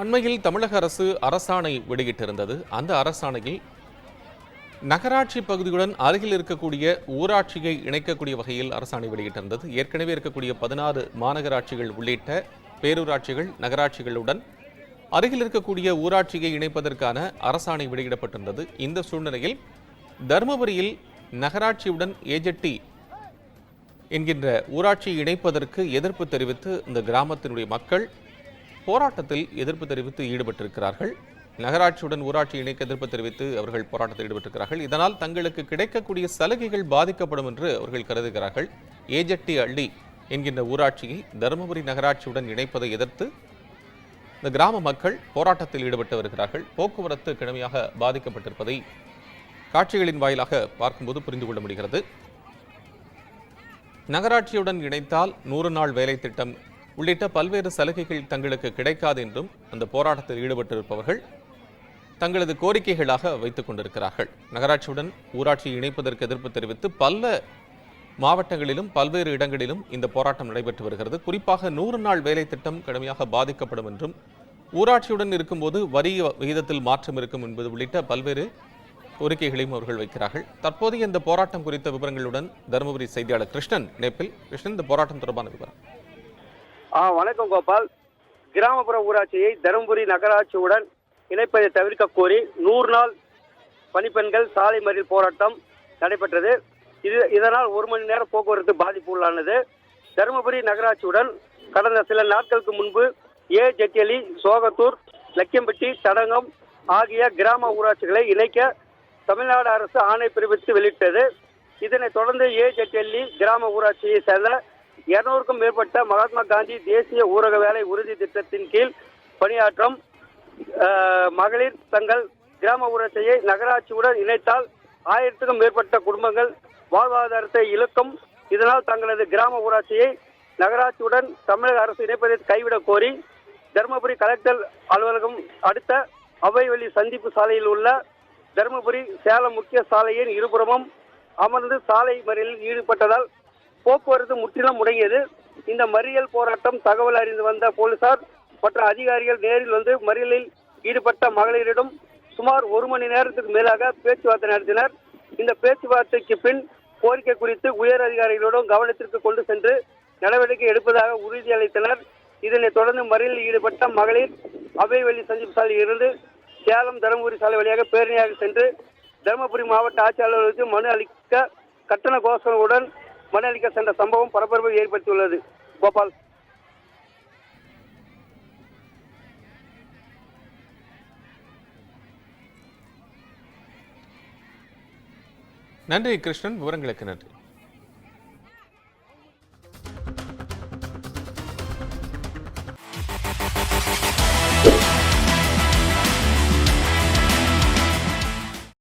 அண்மையில் தமிழக அரசு அரசாணை வெளியிட்டிருந்தது. அந்த அரசாணையில் நகராட்சி பகுதியுடன் அருகில் இருக்கக்கூடிய ஊராட்சியை இணைக்கக்கூடிய வகையில் அரசாணை வெளியிட்டிருந்தது. ஏற்கனவே இருக்கக்கூடிய 16 மாநகராட்சிகள் உள்ளிட்ட பேரூராட்சிகள் நகராட்சிகளுடன் அருகில் இருக்கக்கூடிய ஊராட்சியை இணைப்பதற்கான அரசாணை வெளியிடப்பட்டிருந்தது. இந்த சூழ்நிலையில் தருமபுரியில் நகராட்சியுடன் ஏஜெட்டி என்கின்ற ஊராட்சியை இணைப்பதற்கு எதிர்ப்பு தெரிவித்து இந்த கிராமத்தினுடைய மக்கள் போராட்டத்தில் எதிர்ப்பு தெரிவித்து ஈடுபட்டிருக்கிறார்கள். நகராட்சியுடன் ஊராட்சி இணைக்க எதிர்ப்பு தெரிவித்து அவர்கள் போராட்டத்தில் ஈடுபட்டிருக்கிறார்கள். இதனால் தங்களுக்கு கிடைக்கக்கூடிய சலுகைகள் பாதிக்கப்படும் என்று அவர்கள் கருதுகிறார்கள். ஏஜெட்டி அள்ளி என்கின்ற ஊராட்சியை தருமபுரி நகராட்சியுடன் இணைப்பதை எதிர்த்து இந்த கிராம மக்கள் போராட்டத்தில் ஈடுபட்டு வருகிறார்கள். போக்குவரத்து கடுமையாக பாதிக்கப்பட்டிருப்பதை காட்சிகளின் வாயிலாக பார்க்கும்போது புரிந்து கொள்ள முடிகிறது. நகராட்சியுடன் இணைத்தால் 100 நாள் வேலை திட்டம் உள்ளிட்ட பல்வேறு சலுகைகள் தங்களுக்கு கிடைக்காது என்றும் அந்த போராட்டத்தில் ஈடுபட்டிருப்பவர்கள் தங்களது கோரிக்கைகளாக வைத்துக் கொண்டிருக்கிறார்கள். நகராட்சியுடன் ஊராட்சியை இணைப்பதற்கு எதிர்ப்பு தெரிவித்து பல மாவட்டங்களிலும் பல்வேறு இடங்களிலும் இந்த போராட்டம் நடைபெற்று வருகிறது. குறிப்பாக 100 நாள் வேலை திட்டம் கடுமையாக பாதிக்கப்படும் என்றும் ஊராட்சியுடன் இருக்கும்போது வரி விகிதத்தில் மாற்றம் இருக்கும் என்பது உள்ளிட்ட பல்வேறு கோரிக்கைகளையும் அவர்கள் வைக்கிறார்கள். தற்போதைய இந்த போராட்டம் குறித்த விவரங்களுடன் தருமபுரி செய்தியாளர் கிருஷ்ணன் இணைப்பில். கிருஷ்ணன், இந்த போராட்டம் தொடர்பான விவரம். வணக்கம் கோபால். கிராமப்புற ஊராட்சியை தருமபுரி நகராட்சியுடன் இணைப்பதை தவிர்க்க கோரி 100 நாள் பணிப்பெண்கள் சாலை மறியல் போராட்டம் நடைபெற்றது. இதனால் 1 மணி நேரம் போக்குவரத்து பாதிப்பு உள்ளானது. தருமபுரி நகராட்சியுடன் கடந்த சில நாட்களுக்கு முன்பு ஏஜெட்டி, சோகத்தூர், லக்கியம்பட்டி, தடங்கம் ஆகிய கிராம ஊராட்சிகளை இணைக்க தமிழ்நாடு அரசு ஆணை பிறப்பித்து வெளியிட்டது. இதனைத் தொடர்ந்து ஏஜெட்டி கிராம ஊராட்சியை சேர்ந்த 200க்கும் மேற்பட்ட மகாத்மா காந்தி தேசிய ஊரக வேலை உறுதி திட்டத்தின் கீழ் பணியாற்றும் மகளிர் தங்கள் கிராம ஊராட்சியை நகராட்சியுடன் இணைத்தால் 1000க்கும் மேற்பட்ட குடும்பங்கள் வாழ்வாதாரத்தை இழக்கும். இதனால் தங்களது கிராம ஊராட்சியை நகராட்சியுடன் தமிழக அரசு இணைப்பதை கைவிடக் கோரி தருமபுரி கலெக்டர் அலுவலகம் அடுத்த அவைவெளி சந்திப்பு சாலையில் உள்ள தருமபுரி சேலம் முக்கிய சாலையின் இருபுறமும் அமர்ந்து சாலை மறியலில் ஈடுபட்டதால் போக்குவரத்து முற்றிலும் முடங்கியது. இந்த மறியல் போராட்டம் தகவல் அறிந்து வந்த போலீசார் மற்றும் அதிகாரிகள் நேரில் வந்து மறியலில் ஈடுபட்ட மகளிரிடம் சுமார் 1 மணி நேரத்துக்கு மேலாக பேச்சுவார்த்தை நடத்தினர். இந்த பேச்சுவார்த்தைக்கு பின் கோரிக்கை குறித்து உயர் அதிகாரிகளிடம் கவனத்திற்கு கொண்டு சென்று நடவடிக்கை எடுப்பதாக உறுதியளித்தனர். இதனைத் தொடர்ந்து மறியலில் ஈடுபட்ட மகளிர் அவைவெளி சந்திப்பு சாலையில் இருந்து சேலம் தருமபுரி சாலை வழியாக பேரணியாக சென்று தருமபுரி மாவட்ட ஆட்சியர் அலுவலகத்தில் மனு அளிக்க கட்டண கோஷங்களுடன் மனு அளிக்க சென்ற சம்பவம் பரபரப்பை ஏற்படுத்தியுள்ளது. கோபால். நன்றி கிருஷ்ணன், விவரங்களுக்கு நன்றி.